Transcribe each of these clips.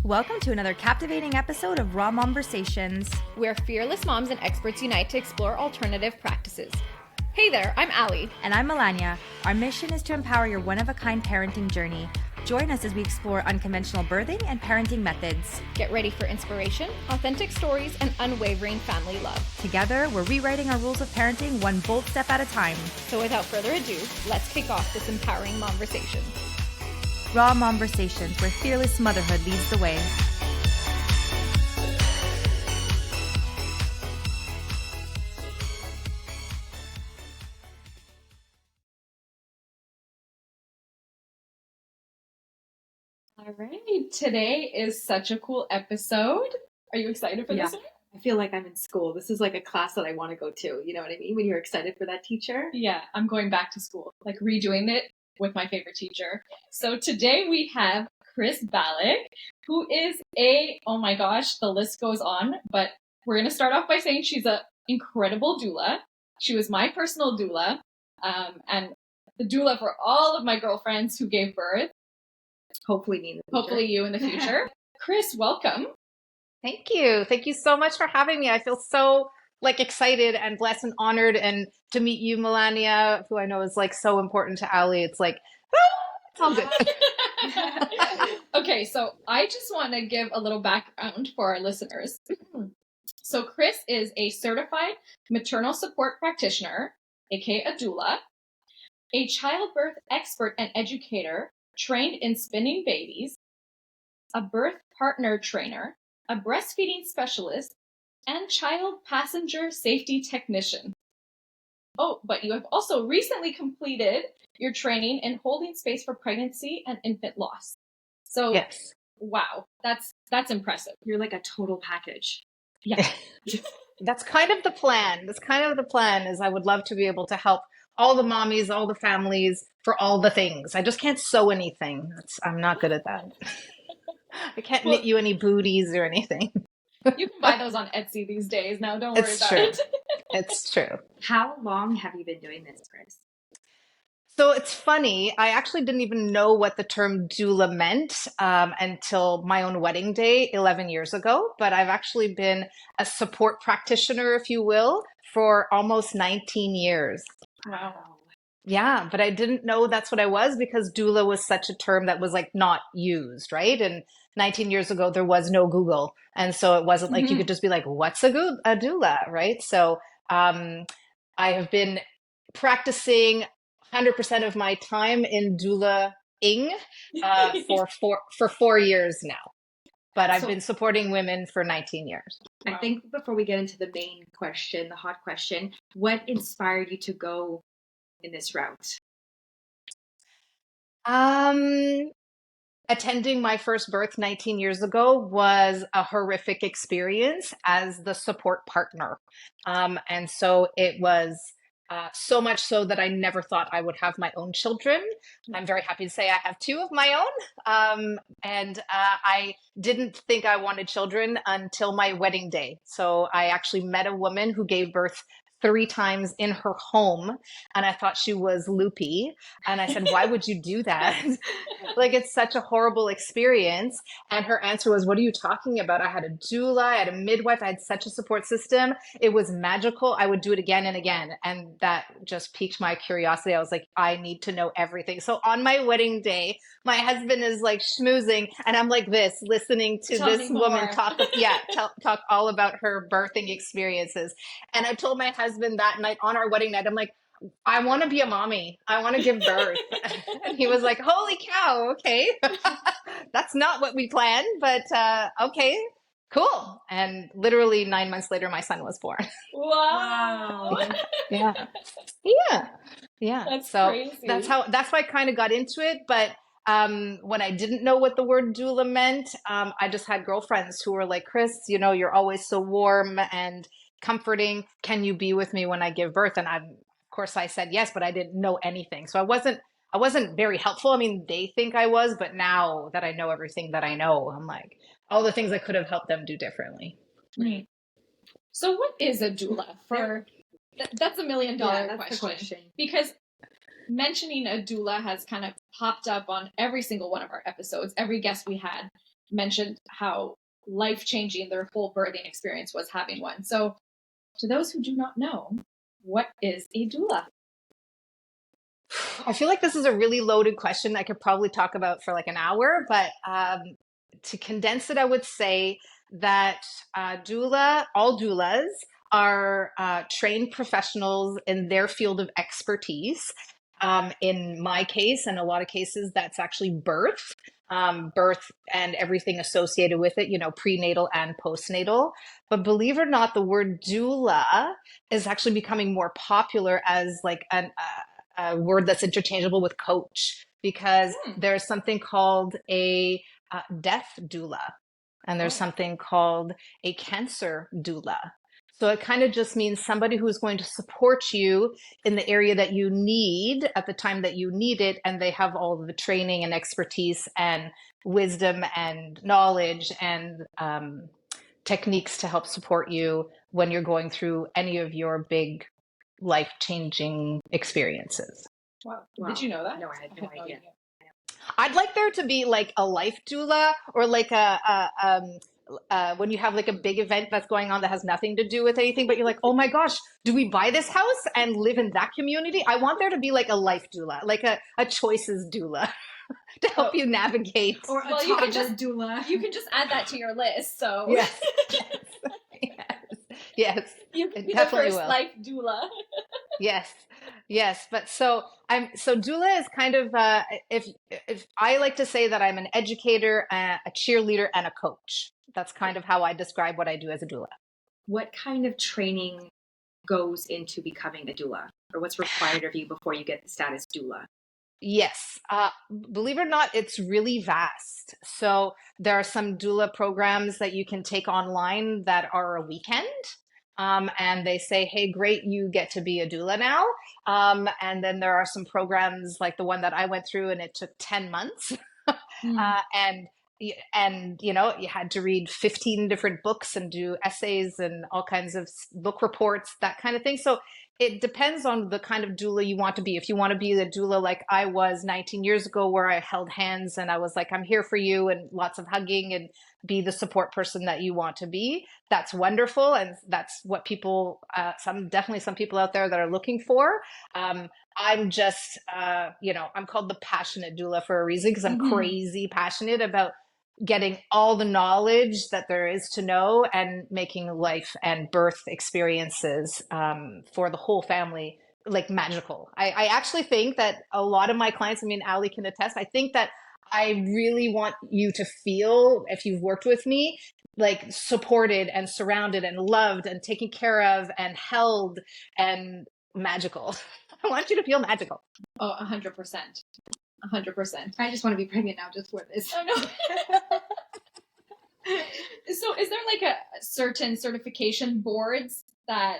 Welcome to another captivating episode of Raw Momversations, where fearless moms and experts unite to explore alternative practices. Hey there, I'm Allie. And I'm Melania. Our mission is to empower your one-of-a-kind parenting journey. Join us as we explore unconventional birthing and parenting methods. Get ready for inspiration, authentic stories, and unwavering family love. Together, we're rewriting our rules of parenting one bold step at a time. So without further ado, let's kick off this empowering momversation. Raw Momversations, where fearless motherhood leads the way. All right, today is such a cool episode. Are you excited for this one? I feel like I'm in school. This is like a class that I want to go to. You know what I mean? When you're excited for that teacher. Yeah, I'm going back to school, like redoing it with my favorite teacher. So today we have Chris Baluch, who is oh my gosh, the list goes on, but we're going to start off by saying she's an incredible doula. She was my personal doula, and the doula for all of my girlfriends who gave birth. Hopefully me in the future. Hopefully you in the future. Chris, welcome. Thank you. Thank you so much for having me. I feel so excited and blessed and honored, and to meet you, Melania, who I know is so important to Allie. It's it's all good. Okay, so I just want to give a little background for our listeners. So Chris is a certified maternal support practitioner, aka a doula, a childbirth expert and educator trained in spinning babies, a birth partner trainer, a breastfeeding specialist, and child passenger safety technician. Oh, but you have also recently completed your training in holding space for pregnancy and infant loss. So, yes. Wow, that's impressive. You're like a total package. Yeah. That's kind of the plan. Is I would love to be able to help all the mommies, all the families for all the things. I just can't sew anything. I'm not good at that. I can't knit you any booties or anything. You can buy those on Etsy these days. Now, don't worry about it. It's true. How long have you been doing this, Chris? So it's funny. I actually didn't even know what the term doula meant until my own wedding day 11 years ago. But I've actually been a support practitioner, if you will, for almost 19 years. Wow. Yeah, but I didn't know that's what I was because doula was such a term that was not used, right? And 19 years ago, there was no Google. And so it wasn't like you could just be like, what's a doula, right? So I have been practicing 100% of my time in doula-ing for 4 years now. But I've been supporting women for 19 years. I think before we get into the main question, the hot question, what inspired you to go in this route? Attending my first birth 19 years ago was a horrific experience as the support partner. And so it was so much so that I never thought I would have my own children. I'm very happy to say I have 2 of my own. And I didn't think I wanted children until my wedding day. So I actually met a woman who gave birth 3 times in her home, and I thought she was loopy. And I said, why would you do that? It's such a horrible experience. And her answer was, what are you talking about? I had a doula, I had a midwife, I had such a support system. It was magical. I would do it again and again. And that just piqued my curiosity. I was like, I need to know everything. So on my wedding day, my husband is schmoozing, and I'm like this, listening to this woman talk all about her birthing experiences. And I told my husband that night on our wedding night, I'm like, I want to be a mommy. I want to give birth. And he was like, holy cow, okay. That's not what we planned, but okay, cool. And literally 9 months later, my son was born. Wow. Yeah. That's so crazy. That's why I kind of got into it. But when I didn't know what the word doula meant, I just had girlfriends who were like, Chris, you're always so warm and comforting. Can you be with me when I give birth? And of course I said yes, but I didn't know anything. So I wasn't very helpful. I mean, they think I was, but now that I know everything that I know, I'm like, all the things I could have helped them do differently. Right. So what is a doula? That's $1 million question. Because mentioning a doula has kind of popped up on every single one of our episodes, every guest we had. mentioned how life-changing their whole birthing experience was having one. So to those who do not know, what is a doula? I feel like this is a really loaded question I could probably talk about for like an hour, but to condense it, I would say that all doulas are trained professionals in their field of expertise. In my case, and a lot of cases, that's actually birth and everything associated with it, prenatal and postnatal. But believe it or not, the word doula is actually becoming more popular as like a word that's interchangeable with coach, because there's something called a death doula, and there's something called a cancer doula. So it kind of just means somebody who's going to support you in the area that you need at the time that you need it. And they have all of the training and expertise and wisdom and knowledge and techniques to help support you when you're going through any of your big life-changing experiences. Wow. Did you know that? No, I had no idea. I'd like there to be like a life doula, or like when you have like a big event that's going on that has nothing to do with anything, but you're like, oh my gosh, do we buy this house and live in that community? I want there to be like a life doula, like a choices doula to help you navigate. Or a toddler doula. You can just add that to your list. So yes. Yes. You can be the definitely first will. life doula. Yes. But so doula is kind of if I like to say that I'm an educator, a cheerleader, and a coach. That's kind of how I describe what I do as a doula. What kind of training goes into becoming a doula, or what's required of you before you get the status doula? Yes. Believe it or not, it's really vast. So there are some doula programs that you can take online that are a weekend. And they say, hey, great, you get to be a doula now. And then there are some programs like the one that I went through, and it took 10 months. And you had to read 15 different books and do essays and all kinds of book reports, that kind of thing. So it depends on the kind of doula you want to be. If you want to be the doula like I was 19 years ago, where I held hands and I was like, I'm here for you, and lots of hugging, and be the support person that you want to be, that's wonderful. And that's what people, definitely some people out there that are looking for. I'm just, I'm called the Passionate Doula for a reason, because I'm crazy passionate about getting all the knowledge that there is to know and making life and birth experiences for the whole family like magical. I actually think that a lot of my clients, Ali can attest, I think that I really want you to feel, if you've worked with me, like supported and surrounded and loved and taken care of and held and magical. I want you to feel magical. Oh, 100%. 100%. I just want to be pregnant now just for this. Oh, no. So is there like a certain certification boards that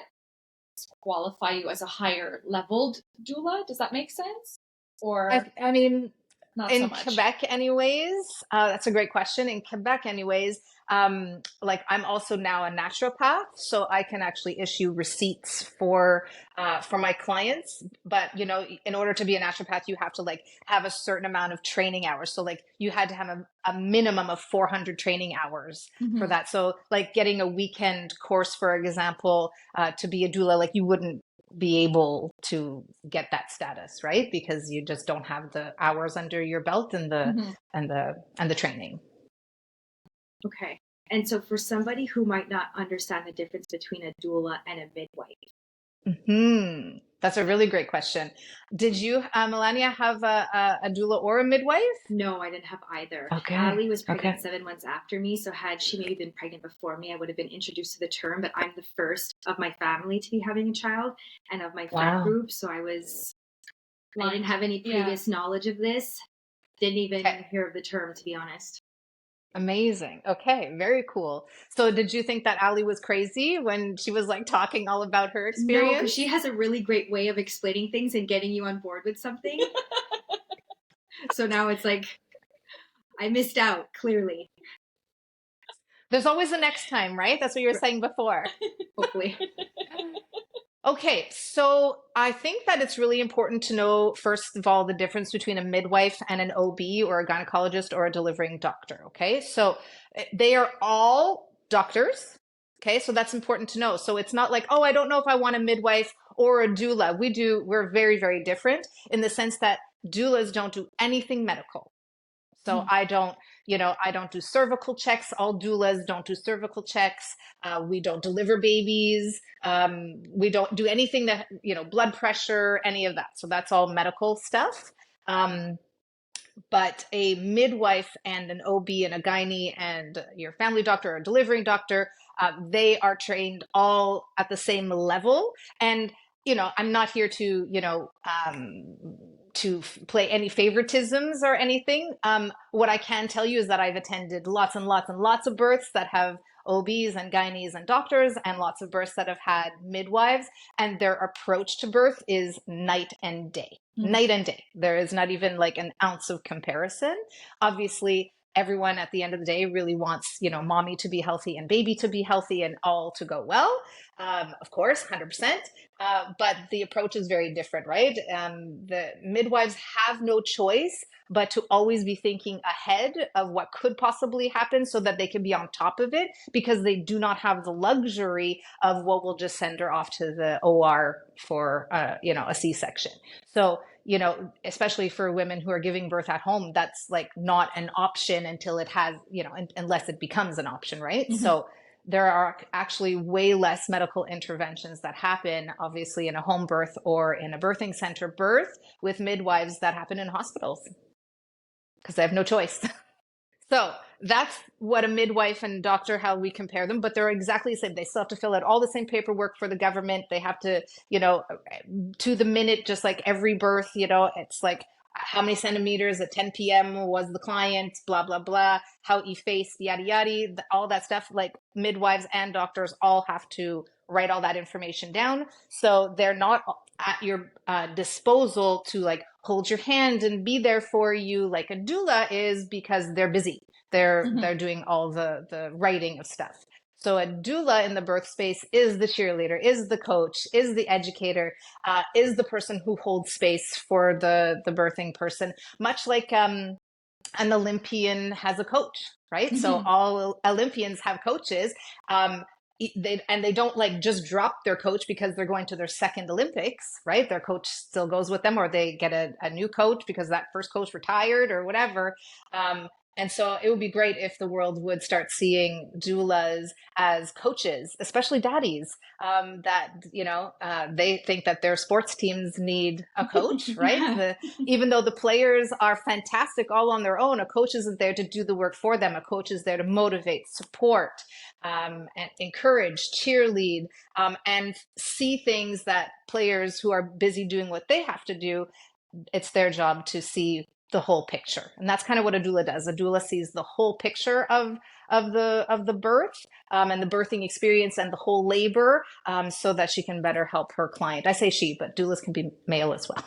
qualify you as a higher leveled doula? Does that make sense? Or I mean, not in so much? Quebec anyways, that's a great question. In Quebec anyways, like I'm also now a naturopath, so I can actually issue receipts for my clients. But in order to be a naturopath, you have to like have a certain amount of training hours. So like you had to have a minimum of 400 training hours for that. So like getting a weekend course, for example, to be a doula, like you wouldn't be able to get that status, right? Because you just don't have the hours under your belt and the training. Okay. And so for somebody who might not understand the difference between a doula and a midwife. That's a really great question. Did you, Melania, have a doula or a midwife? No, I didn't have either. Okay. Ali was pregnant 7 months after me, so had she maybe been pregnant before me, I would have been introduced to the term, but I'm the first of my family to be having a child and of my friend group, so I didn't have any previous knowledge of this. Didn't even hear of the term, to be honest. Amazing. Okay, very cool. So did you think that Ali was crazy when she was like talking all about her experience? No, because she has a really great way of explaining things and getting you on board with something. So now it's like, I missed out, clearly. There's always a next time, right? That's what you were saying before. Hopefully. Okay, so I think that it's really important to know, first of all, the difference between a midwife and an OB or a gynecologist or a delivering doctor. Okay, so they are all doctors. Okay, so that's important to know. So it's not like, oh, I don't know if I want a midwife or a doula. We're very, very different in the sense that doulas don't do anything medical. So I don't do cervical checks. All doulas don't do cervical checks. We don't deliver babies. We don't do anything that, blood pressure, any of that. So that's all medical stuff. But a midwife and an OB and a gynae and your family doctor or delivering doctor, they are trained all at the same level. And, I'm not here to, play any favoritisms or anything. What I can tell you is that I've attended lots and lots and lots of births that have OBs and gynaes and doctors, and lots of births that have had midwives, and their approach to birth is night and day. Night and day. There is not even like an ounce of comparison. Obviously, everyone at the end of the day really wants, mommy to be healthy and baby to be healthy and all to go well. Of course, 100%. But the approach is very different, right? The midwives have no choice but to always be thinking ahead of what could possibly happen so that they can be on top of it, because they do not have the luxury of, well, we'll just send her off to the OR for, a C-section. So, especially for women who are giving birth at home, that's like not an option until it has, unless it becomes an option, right? Mm-hmm. So there are actually way less medical interventions that happen, obviously, in a home birth or in a birthing center birth with midwives that happen in hospitals because they have no choice. So that's what a midwife and doctor, how we compare them, but they're exactly the same. They still have to fill out all the same paperwork for the government. They have to, to the minute, just like every birth, it's like how many centimeters at 10 p.m. was the client, blah, blah, blah, how effaced, yada, yada, all that stuff. Like midwives and doctors all have to write all that information down. So they're not at your disposal to like hold your hand and be there for you like a doula is, because they're busy. They're doing all the writing of stuff. So a doula in the birth space is the cheerleader, is the coach, is the educator, is the person who holds space for the birthing person, much like an Olympian has a coach, right? Mm-hmm. So all Olympians have coaches. They don't like just drop their coach because they're going to their second Olympics, right? Their coach still goes with them, or they get a new coach because that first coach retired or whatever. And so it would be great if the world would start seeing doulas as coaches, especially daddies, that, they think that their sports teams need a coach, right? Even though the players are fantastic all on their own, a coach isn't there to do the work for them. A coach is there to motivate, support, and encourage, cheerlead, and see things that players who are busy doing what they have to do, it's their job to see the whole picture. And that's kind of what a doula does. A doula sees the whole picture of the birth, and the birthing experience and the whole labor, so that she can better help her client. I say she, but doulas can be male as well.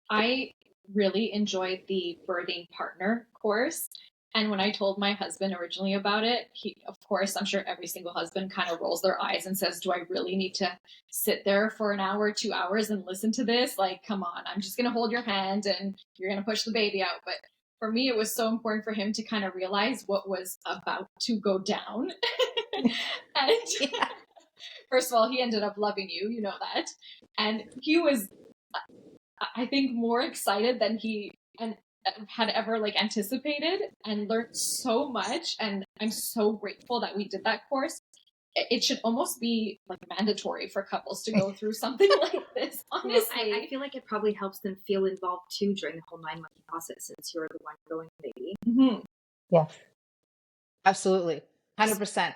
I really enjoyed the birthing partner course. And when I told my husband originally about it, he, of course, I'm sure every single husband kind of rolls their eyes and says, do I really need to sit there for an hour, 2 hours and listen to this? Like, come on, I'm just going to hold your hand and you're going to push the baby out. But for me, it was so important for him to kind of realize what was about to go down. And yeah. First of all, he ended up loving you, you know that. And he was, I think, more excited than he had ever like anticipated, and learned so much. And I'm so grateful that we did that course. It should almost be like mandatory for couples to go through something like this, honestly. I feel like it probably helps them feel involved too during the whole 9-month process, since you're the one growing the baby. Mm-hmm. Yeah, absolutely. 100%.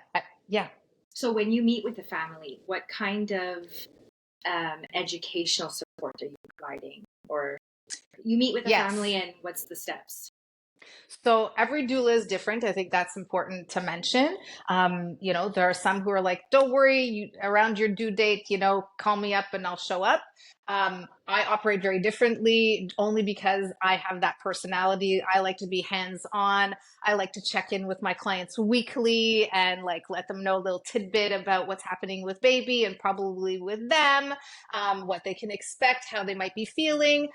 Yeah. So when you meet with the family, what kind of educational support are you providing? Or you meet with the family, and what's the steps? So every doula is different. I think that's important to mention. There are some who are like, don't worry, around your due date, call me up and I'll show up. I operate very differently only because I have that personality. I like to be hands-on. I like to check in with my clients weekly and like let them know a little tidbit about what's happening with baby and probably with them, what they can expect, how they might be feeling,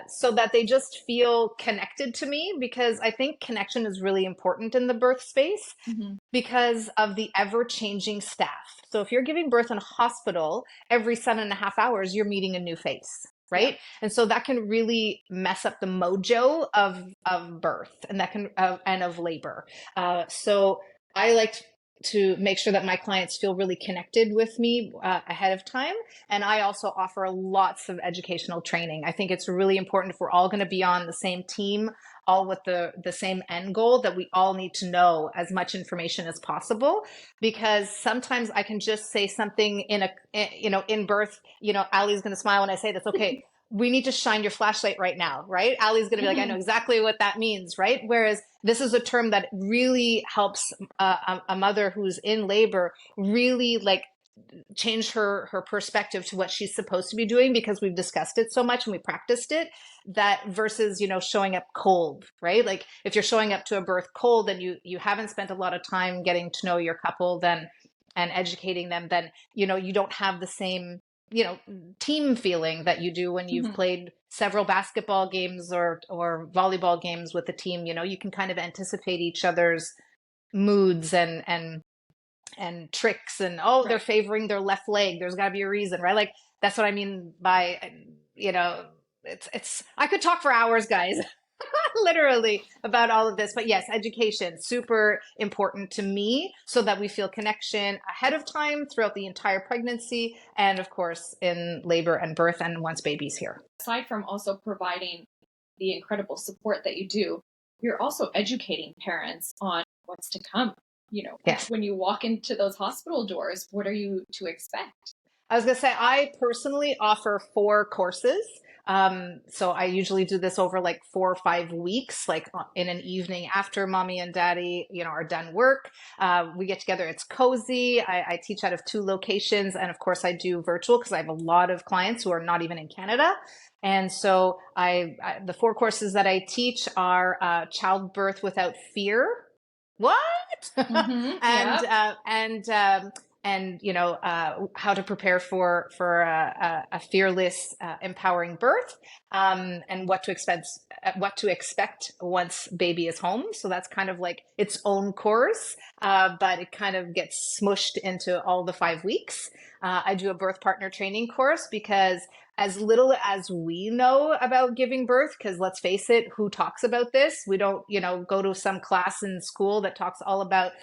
so that they just feel connected to me, because I think connection is really important in the birth space because of the ever-changing staff. So if you're giving birth in a hospital, every 7.5 hours, you're meeting a new face, right? And so that can really mess up the mojo of birth, and that can and of labor. So I like to make sure that my clients feel really connected with me ahead of time. And I also offer lots of educational training. I think it's really important if we're all going to be on the same team, all with the same end goal, that we all need to know as much information as possible, because sometimes I can just say something in birth, Allie's going to smile when I say this. Okay, we need to shine your flashlight right now, right? Allie's going to be like, I know exactly what that means, right? Whereas this is a term that really helps a mother who's in labor really like change her perspective to what she's supposed to be doing, because we've discussed it so much and we practiced it, that versus showing up cold, right? Like if you're showing up to a birth cold and you haven't spent a lot of time getting to know your couple then and educating them, then you don't have the same team feeling that you do when you've played several basketball games or volleyball games with the team. You can kind of anticipate each other's moods and tricks, and they're favoring their left leg, there's got to be a reason, right? Like that's what I mean by it's I could talk for hours, guys. Literally about all of this. But yes, education, super important to me, so that we feel connection ahead of time throughout the entire pregnancy, and of course in labor and birth, and once baby's here. Aside from also providing the incredible support that you do, you're also educating parents on what's to come. Yes. When you walk into those hospital doors, what are you to expect? I was going to say, I personally offer 4 courses. So I usually do this over like 4 or 5 weeks, like in an evening after mommy and daddy, are done work. We get together. It's cozy. I teach out of 2 locations. And of course I do virtual because I have a lot of clients who are not even in Canada. And so the 4 courses that I teach are childbirth without fear. What? And how to prepare for a fearless, empowering birth, and what to expect once baby is home. So that's kind of like its own course, but it kind of gets smushed into all the 5 weeks. I do a birth partner training course because as little as we know about giving birth, because let's face it, who talks about this? We don't, go to some class in school that talks all about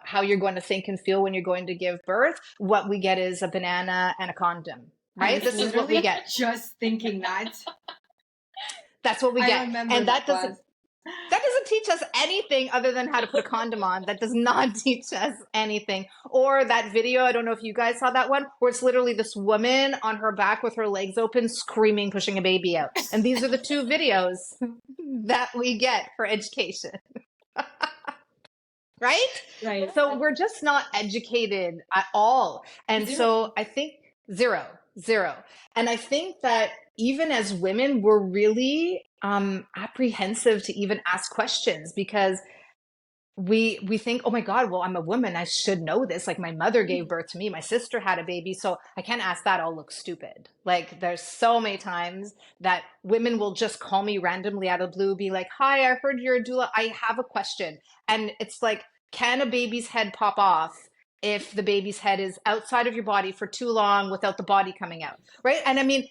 how you're going to think and feel when you're going to give birth. What we get is a banana and a condom, right? This is what we get. Just thinking that. That's what we get. And that doesn't teach us anything other than how to put a condom on. That does not teach us anything. Or that video, I don't know if you guys saw that one, where it's literally this woman on her back with her legs open, screaming, pushing a baby out. And these are the 2 videos that we get for education. Right? So we're just not educated at all. And so I think zero. And I think that even as women, we're really apprehensive to even ask questions, because we think, oh my God, well, I'm a woman, I should know this. Like my mother gave birth to me, my sister had a baby, so I can't ask that, I'll look stupid. Like there's so many times that women will just call me randomly out of the blue, be like, hi, I heard you're a doula, I have a question. And it's like, can a baby's head pop off if the baby's head is outside of your body for too long without the body coming out, right? And I mean,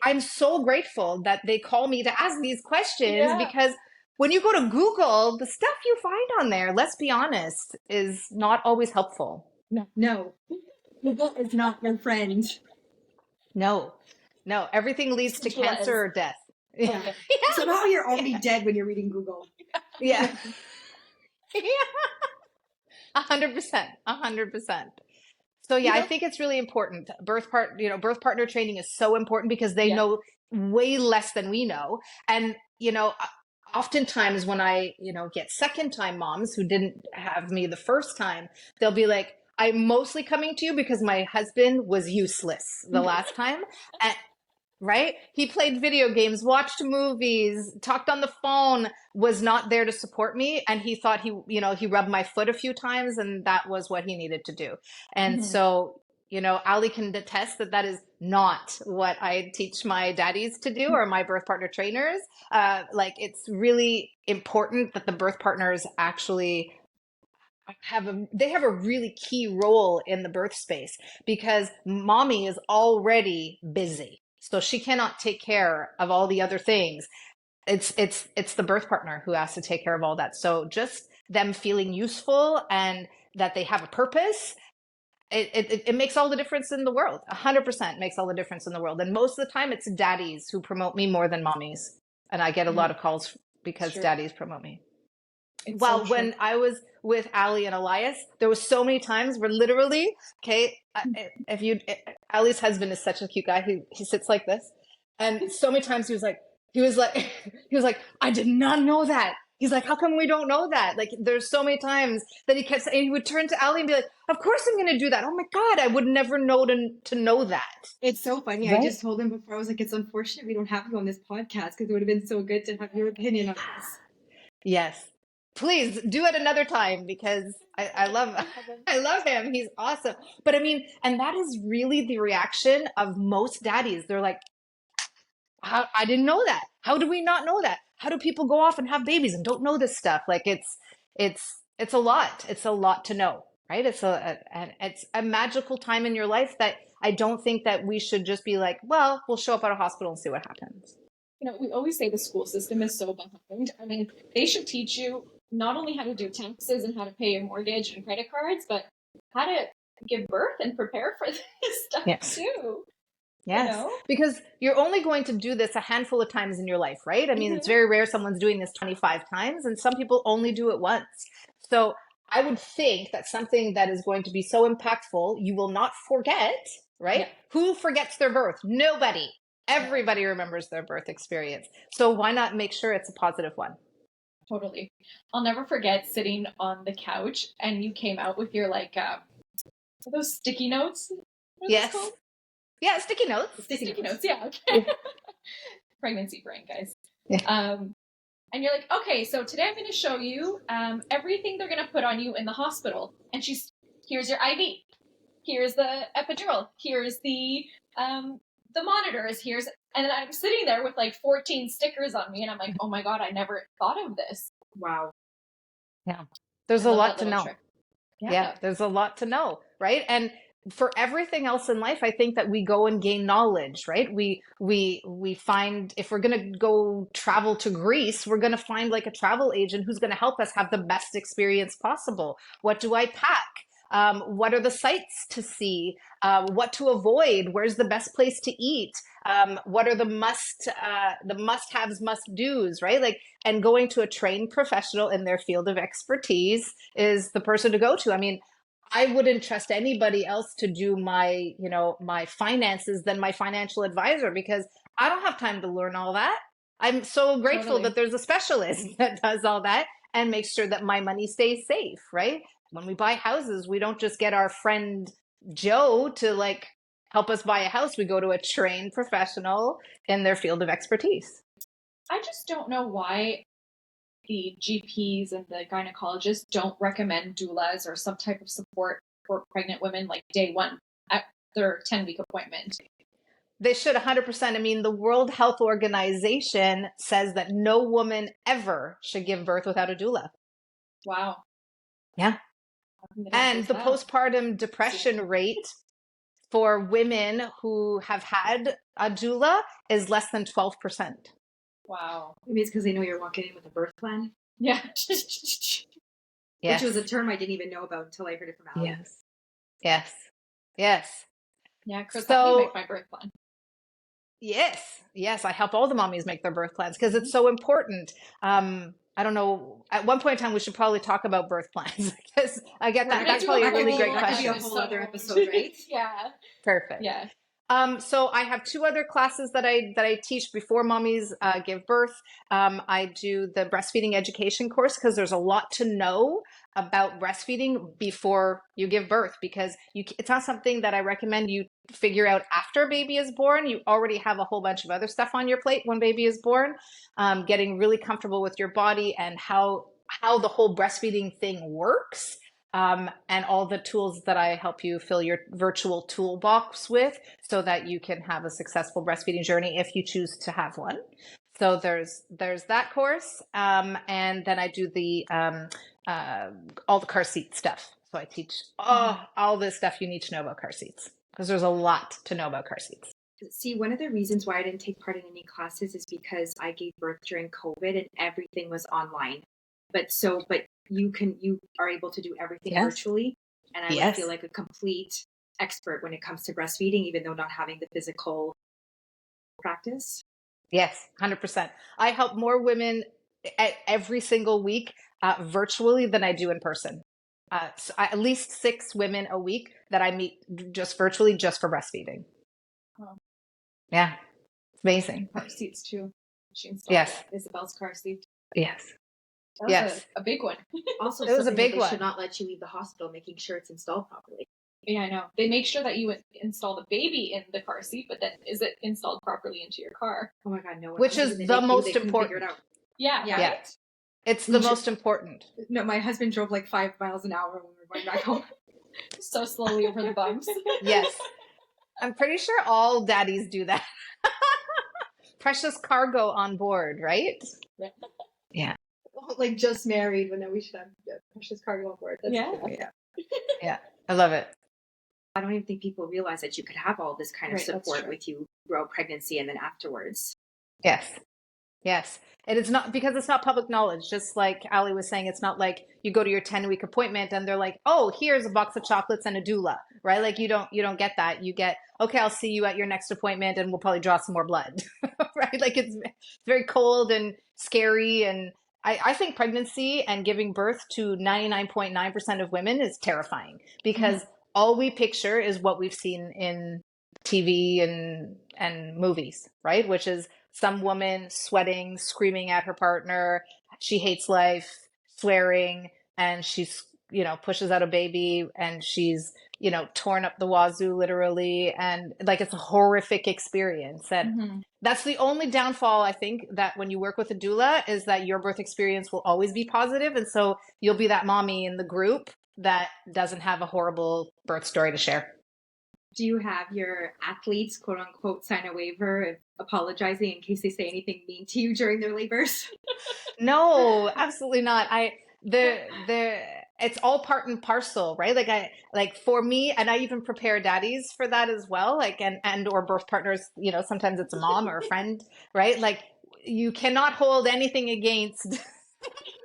I'm so grateful that they call me to ask these questions, because when you go to Google, the stuff you find on there, let's be honest, is not always helpful. No. Google is not your friend. No. Everything leads to cancer or death. Yeah. Somehow you're already dead when you're reading Google. Yeah. 100%. So I think it's really important. Birth partner training is so important, because they know way less than we know. And, oftentimes when I, get second time moms who didn't have me the first time, they'll be like, I'm mostly coming to you because my husband was useless the last time. And, right? He played video games, watched movies, talked on the phone, was not there to support me. And he thought he rubbed my foot a few times and that was what he needed to do. And so, Ali can attest that is not what I teach my daddies to do or my birth partner trainers. It's really important that the birth partners actually have a really key role in the birth space because mommy is already busy. So she cannot take care of all the other things. It's the birth partner who has to take care of all that. So just them feeling useful and that they have a purpose, it makes all the difference in the world. 100% makes all the difference in the world. And most of the time it's daddies who promote me more than mommies. And I get a lot of calls because daddies promote me. When I was with Ali and Elias, there was so many times where literally, Ali's husband is such a cute guy. He sits like this. And so many times he was like, I did not know that. He's like, how come we don't know that? Like, there's so many times that he would turn to Ali and be like, of course I'm going to do that. Oh my God, I would never know to know that. It's so funny. Right? I just told him before, I was like, it's unfortunate we don't have you on this podcast because it would have been so good to have your opinion on this. Yes. Please do it another time because I love him. He's awesome. But I mean, and that is really the reaction of most daddies. They're like, I didn't know that. How do we not know that? How do people go off and have babies and don't know this stuff? Like it's a lot. It's a lot to know, right? It's a magical time in your life that I don't think that we should just be like, well, we'll show up at a hospital and see what happens. We always say the school system is so behind. I mean, they should teach you not only how to do taxes and how to pay a mortgage and credit cards, but how to give birth and prepare for this stuff too. Yes, because you're only going to do this a handful of times in your life, right? I mean, it's very rare someone's doing this 25 times and some people only do it once. So I would think that something that is going to be so impactful, you will not forget, right? Yeah. Who forgets their birth? Nobody. Everybody remembers their birth experience. So why not make sure it's a positive one? Totally. I'll never forget sitting on the couch and you came out with your those sticky notes. Yes. Yeah, sticky notes. Sticky notes. Yeah. Okay. Pregnancy brain, guys. Yeah. And you're like, okay, so today I'm going to show you everything they're going to put on you in the hospital. And here's your IV. Here's the epidural. Here's the monitors. And then I'm sitting there with 14 stickers on me, and I'm like, oh my God, I never thought of this. Wow. Yeah. There's a lot to know. Yeah, there's a lot to know, right? And for everything else in life, I think that we go and gain knowledge, right? We find, if we're going to go travel to Greece, we're going to find a travel agent who's going to help us have the best experience possible. What do I pack? What are the sights to see? What to avoid? Where's the best place to eat? What are the must-haves, must-dos, right? And going to a trained professional in their field of expertise is the person to go to. I mean, I wouldn't trust anybody else to do my finances than my financial advisor because I don't have time to learn all that. I'm so grateful that there's a specialist that does all that and makes sure that my money stays safe, right? When we buy houses, we don't just get our friend Joe to help us buy a house. We go to a trained professional in their field of expertise. I just don't know why the GPs and the gynecologists don't recommend doulas or some type of support for pregnant women day one at their 10-week appointment. They should 100%. I mean, the World Health Organization says that no woman ever should give birth without a doula. Wow. Yeah. And the postpartum depression rate for women who have had a doula is less than 12%. Wow. Maybe it's because they know you're walking in with a birth plan. Yeah. Yes. Which was a term I didn't even know about until I heard it from Ali. Yes. Yeah, Cris helped me make my birth plan. Yes. I help all the mommies make their birth plans because it's so important. I don't know. At one point in time, we should probably talk about birth plans because I get that. That's probably a really great question. That could be a whole other episode, right? Yeah. Perfect. Yeah. So I have two other classes that I teach before mommies give birth. I do the breastfeeding education course because there's a lot to know about breastfeeding before you give birth, because it's not something that I recommend you figure out after baby is born. You already have a whole bunch of other stuff on your plate when baby is born. Getting really comfortable with your body and how the whole breastfeeding thing works. And all the tools that I help you fill your virtual toolbox with so that you can have a successful breastfeeding journey if you choose to have one. So there's that course. And then I do the all the car seat stuff. So I teach all this stuff you need to know about car seats, because there's a lot to know about car seats. See, one of the reasons why I didn't take part in any classes is because I gave birth during COVID and everything was online. But you are able to do everything virtually. And I would feel like a complete expert when it comes to breastfeeding, even though not having the physical practice. Yes, 100%. I help more women every single week virtually than I do in person. So at least 6 women a week that I meet just virtually, just for breastfeeding. Oh. Yeah, it's amazing. Car seats too. She installed Isabel's car seat. Yes. That was a big one. Also, it was a big one. Should not let you leave the hospital, making sure it's installed properly. Yeah, I know. They make sure that you install the baby in the car seat, but then is it installed properly into your car? Oh my God, no. Which is the most important. Yeah. Right? It's the most important. No, my husband drove like 5 miles an hour when we were going back home. So slowly over the bumps. Yes. I'm pretty sure all daddies do that. Precious cargo on board, right? Yeah. Like just married, but then we should have precious cargo on board. Yeah. I love it. I don't even think people realize that you could have all this kind of support with you throughout pregnancy and then afterwards. Yes. It is not, because it's not public knowledge. Just like Ali was saying, it's not like you go to your 10-week appointment and they're like, oh, here's a box of chocolates and a doula, right? Like you don't get that. You get, okay, I'll see you at your next appointment and we'll probably draw some more blood, right? Like it's very cold and scary. And I think pregnancy and giving birth to 99.9% of women is terrifying, because all we picture is what we've seen in TV and movies, right? Which is some woman sweating, screaming at her partner. She hates life, swearing, and she's, pushes out a baby and she's, torn up the wazoo literally. And like, it's a horrific experience. And that's the only downfall, I think, that when you work with a doula, is that your birth experience will always be positive. And so you'll be that mommy in the group that doesn't have a horrible birth story to share. Do you have your athletes, quote unquote, sign a waiver apologizing in case they say anything mean to you during their labors? No, absolutely not. It's all part and parcel, right? Like for me, and I even prepare daddies for that as well, like, and or birth partners, sometimes it's a mom or a friend, right? Like you cannot hold anything against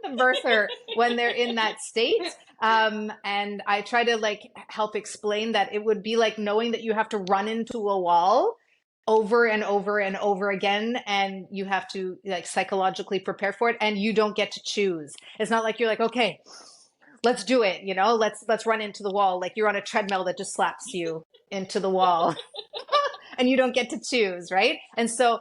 the birther when they're in that state. And I try to help explain that it would be like knowing that you have to run into a wall over and over and over again, and you have to psychologically prepare for it, and you don't get to choose. It's not like you're like, okay, let's do it, let's run into the wall. Like you're on a treadmill that just slaps you into the wall and you don't get to choose, right? And so,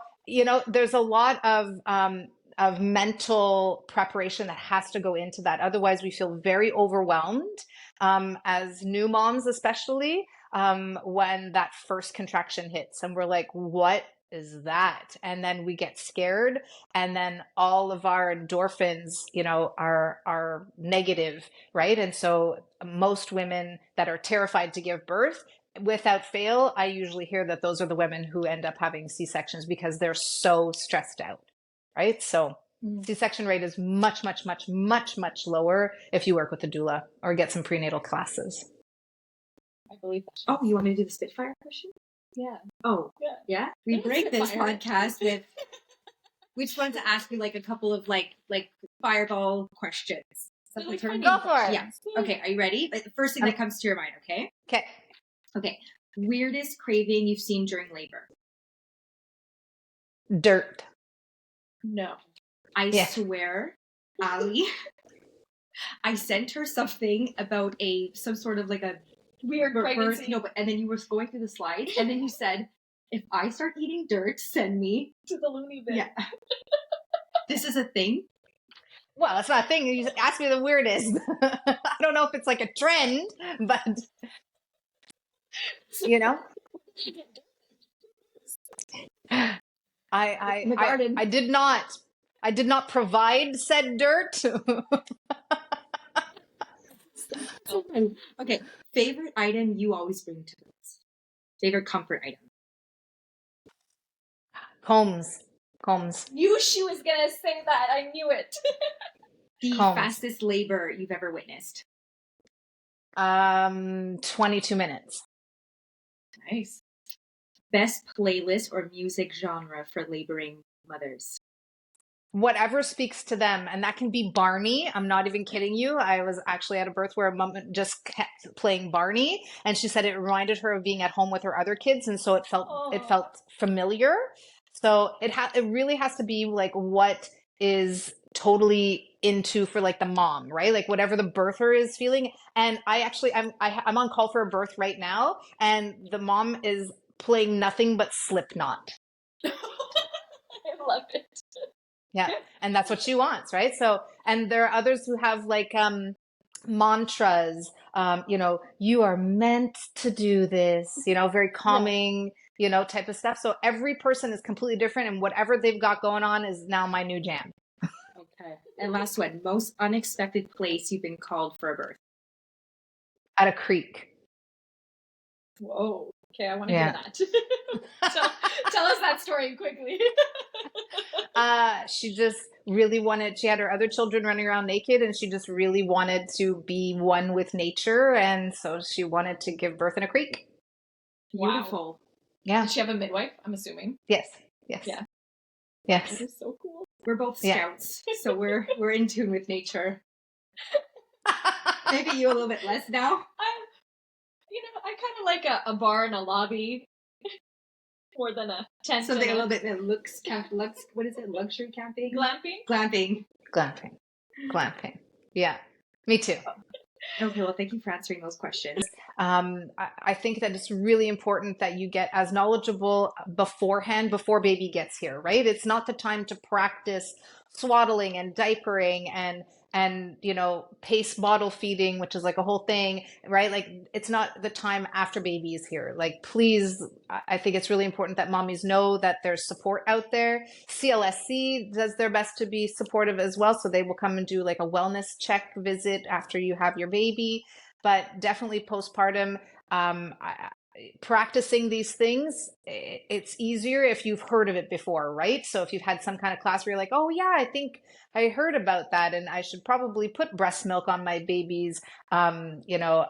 there's a lot of mental preparation that has to go into that. Otherwise, we feel very overwhelmed as new moms, especially when that first contraction hits and we're like, what is that? And then we get scared, and then all of our endorphins, are negative, right? And so most women that are terrified to give birth, without fail, I usually hear that those are the women who end up having C-sections because they're so stressed out. Right? So C-section rate is much, much, much, much, much lower if you work with a doula or get some prenatal classes. I believe that. Oh, you want me to do the Spitfire question? Yeah. Oh, yeah. We break this podcast with. We just wanted to ask you a couple of like fireball questions. Go for it. Yeah. Okay. Are you ready? The first thing that comes to your mind. Okay. Okay. Weirdest craving you've seen during labor? Dirt. No. I swear, Ali, I sent her something about some sort of a weird pregnancy. No, but and then you were going through the slide, and then you said, "If I start eating dirt, send me to the loony bin." Yeah, this is a thing. Well, it's not a thing. You just ask me the weirdest. I don't know if it's like a trend, but you know, I did not provide said dirt. Okay, favorite item you always bring to this? Favorite comfort item? Combs. Knew she was gonna say that. I knew it. The Combs. fastest labor you've ever witnessed? 22 minutes. Nice. Best playlist or music genre for laboring mothers? Whatever speaks to them, and that can be Barney. I'm not even kidding you. I was actually at a birth where a mom just kept playing Barney, and she said it reminded her of being at home with her other kids, and so it felt familiar. So it really has to be like what is totally into for like the mom, right? Like whatever the birther is feeling. And I'm on call for a birth right now, and the mom is playing nothing but Slipknot. I love it. Yeah. And that's what she wants, right? So, and there are others who have like mantras, you are meant to do this, very calming, type of stuff. So every person is completely different, and whatever they've got going on is now my new jam. Okay. And last one, most unexpected place you've been called for a birth? At a creek. Whoa. Okay, I want to hear that. Tell us that story quickly. She just really she had her other children running around naked, and she just really wanted to be one with nature. And so she wanted to give birth in a creek. Beautiful. Wow. Yeah. Did she have a midwife, I'm assuming? Yes. Yeah. Yes. That is so cool. We're both scouts, so we're in tune with nature. Maybe you a little bit less now. I kind of like a bar and a lobby more than a tent. Something a little bit that looks, what is it? Luxury camping? Glamping. Yeah, me too. Okay, well, thank you for answering those questions. I think that it's really important that you get as knowledgeable beforehand, before baby gets here, right? It's not the time to practice swaddling and diapering and pace bottle feeding, which is like a whole thing, right? Like it's not the time after baby is here. Like, please, I think it's really important that mommies know that there's support out there. CLSC does their best to be supportive as well. So they will come and do like a wellness check visit after you have your baby, but definitely postpartum, practicing these things, it's easier if you've heard of it before, right? So if you've had some kind of class where you're like, oh yeah, I think I heard about that, and I should probably put breast milk on my baby's, milia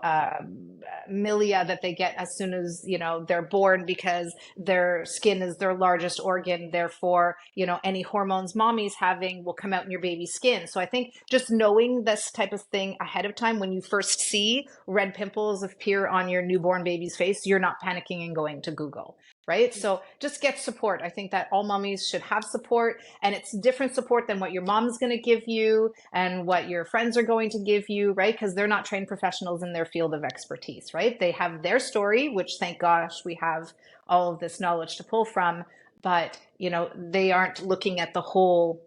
that they get as soon as, they're born, because their skin is their largest organ. Therefore, any hormones mommy's having will come out in your baby's skin. So I think just knowing this type of thing ahead of time, when you first see red pimples appear on your newborn baby's face, you're not panicking and going to Google. Right? So just get support. I think that all mommies should have support, and it's different support than what your mom's going to give you and what your friends are going to give you, right? Because they're not trained professionals in their field of expertise, right? They have their story, which thank gosh we have all of this knowledge to pull from, but they aren't looking at the whole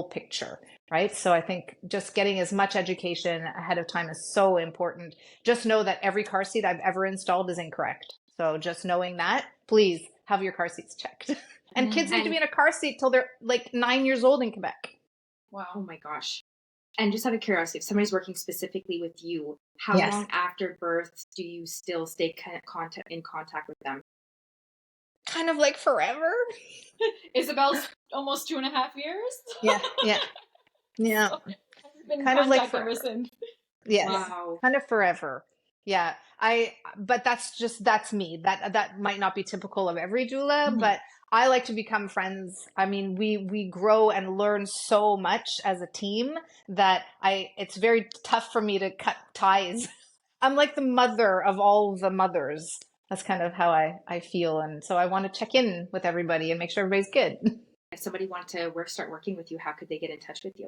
picture, right? So I think just getting as much education ahead of time is so important. Just know that every car seat I've ever installed is incorrect. So just knowing that, please have your car seats checked. And kids need to be in a car seat till they're like 9 years old in Quebec. Wow. Oh my gosh. And just out of curiosity, if somebody's working specifically with you, how long after birth do you still stay in contact with them? Kind of like forever. Isabel's almost 2.5 years. Yeah. So, been kind of like ever since. Yes. Wow. Kind of forever. Yeah. But that's me. That might not be typical of every doula, but I like to become friends. I mean, we grow and learn so much as a team that it's very tough for me to cut ties. I'm like the mother of all the mothers. That's kind of how I feel. And so I want to check in with everybody and make sure everybody's good. If somebody wanted to start working with you, how could they get in touch with you?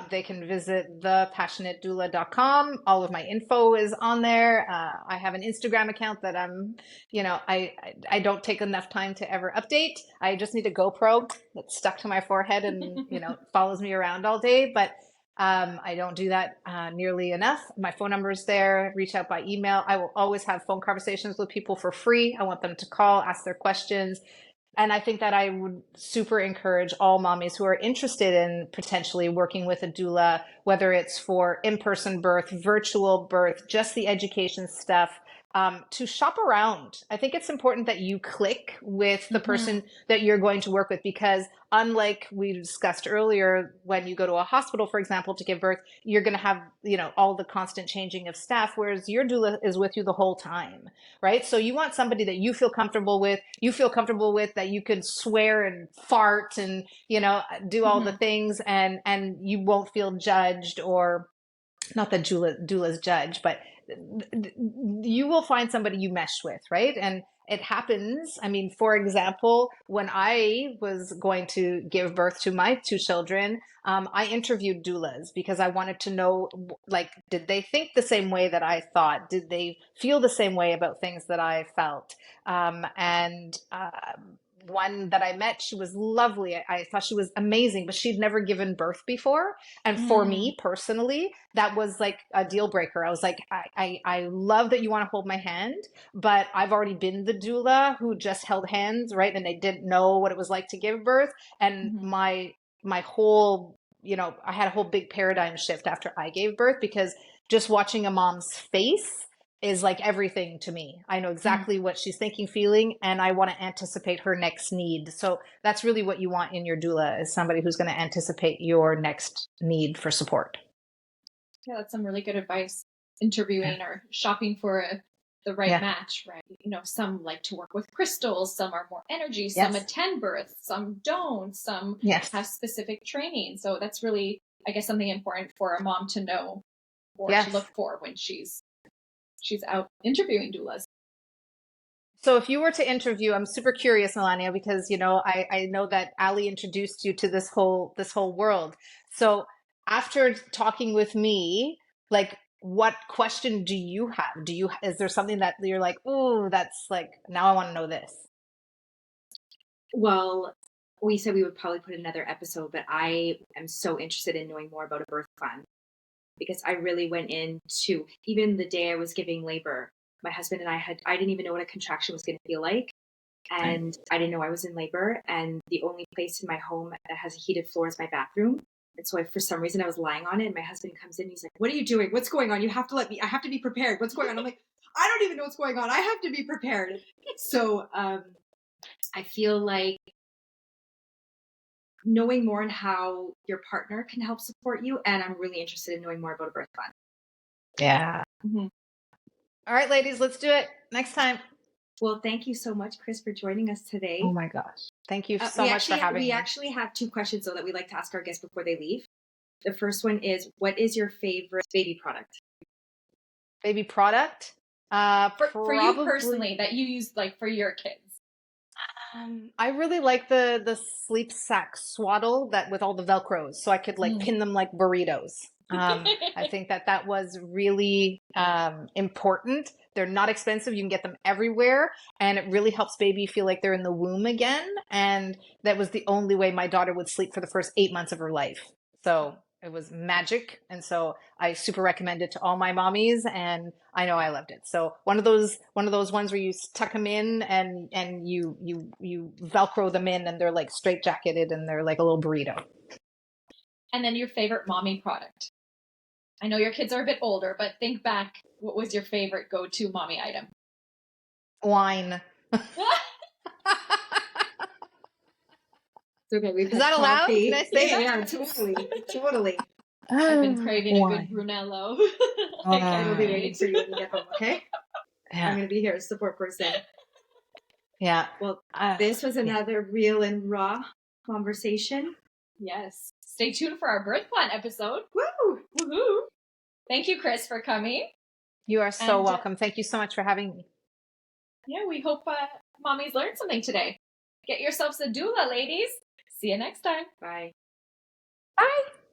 They can visit thepassionatedoula.com. All of my info is on there. I have an Instagram account that I don't take enough time to ever update. I just need a GoPro that's stuck to my forehead and, follows me around all day. But I don't do that nearly enough. My phone number is there. Reach out by email. I will always have phone conversations with people for free. I want them to call, ask their questions. And I think that I would super encourage all mommies who are interested in potentially working with a doula, whether it's for in-person birth, virtual birth, just the education stuff, to shop around. I think it's important that you click with the person that you're going to work with, because unlike we discussed earlier, when you go to a hospital, for example, to give birth, you're going to have, all the constant changing of staff, whereas your doula is with you the whole time, right? So you want somebody that you feel comfortable with, that you can swear and fart and, do all the things, and you won't feel judged, or not that doulas judge, but you will find somebody you mesh with, right? And it happens. I mean, for example, when I was going to give birth to my two children, I interviewed doulas because I wanted to know, did they think the same way that I thought? Did they feel the same way about things that I felt? One that I met, she was lovely. I thought she was amazing, but she'd never given birth before. And for me personally, that was like a deal breaker. I was like, I love that you want to hold my hand, but I've already been the doula who just held hands, right? And they didn't know what it was like to give birth. And my whole, I had a whole big paradigm shift after I gave birth, because just watching a mom's face is like everything to me. I know exactly what she's thinking, feeling, and I want to anticipate her next need. So that's really what you want in your doula, is somebody who's going to anticipate your next need for support. Yeah, that's some really good advice. Interviewing or shopping for the right match, right? Some like to work with crystals, some are more energy, some attend births, some don't, some have specific training. So that's really, I guess, something important for a mom to know or to look for when she's out interviewing doulas. So if you were to interview, I'm super curious, Melania, because, I know that Ali introduced you to this whole world. So after talking with me, what question do you have? Is there something that you're like, oh, that's like, now I want to know this? Well, we said we would probably put another episode, but I am so interested in knowing more about a birth plan, because I really went into, even the day I was giving labor, my husband and I didn't even know what a contraction was going to feel like. And I didn't know I was in labor. And the only place in my home that has a heated floor is my bathroom. And so for some reason I was lying on it, and my husband comes in, he's like, "What are you doing? What's going on? You have to let me, I have to be prepared. What's going on?" I'm like, "I don't even know what's going on. I have to be prepared." So I feel like knowing more on how your partner can help support you. And I'm really interested in knowing more about a birth plan. Yeah. All right, ladies, let's do it next time. Well, thank you so much, Cris, for joining us today. Oh my gosh. Thank you so much for having me. We actually have 2 questions, though, that we like to ask our guests before they leave. The first one is, what is your favorite baby product? Baby product? For you personally, that you use for your kids. I really like the sleep sack swaddle that with all the Velcros, so I could pin them like burritos. I think that was really important. They're not expensive. You can get them everywhere, and it really helps baby feel like they're in the womb again. And that was the only way my daughter would sleep for the first 8 months of her life. So it was magic. And so I super recommend it to all my mommies, and I know I loved it. So one of those ones where you tuck them in and you Velcro them in, and they're like straight jacketed, and they're like a little burrito. And then your favorite mommy product. I know your kids are a bit older, but think back. What was your favorite go-to mommy item? Wine. It's okay. Is that allowed? Can I say that? Yeah, totally. I've been craving a good Brunello. I will be waiting for you when you get home, okay? Yeah. I'm going to be here as a support person. Yeah. Well, this was another real and raw conversation. Yes. Stay tuned for our birth plan episode. Woo! Woohoo! Thank you, Cris, for coming. You are so welcome. Thank you so much for having me. Yeah, we hope mommies learned something today. Get yourselves a doula, ladies. See you next time. Bye. Bye.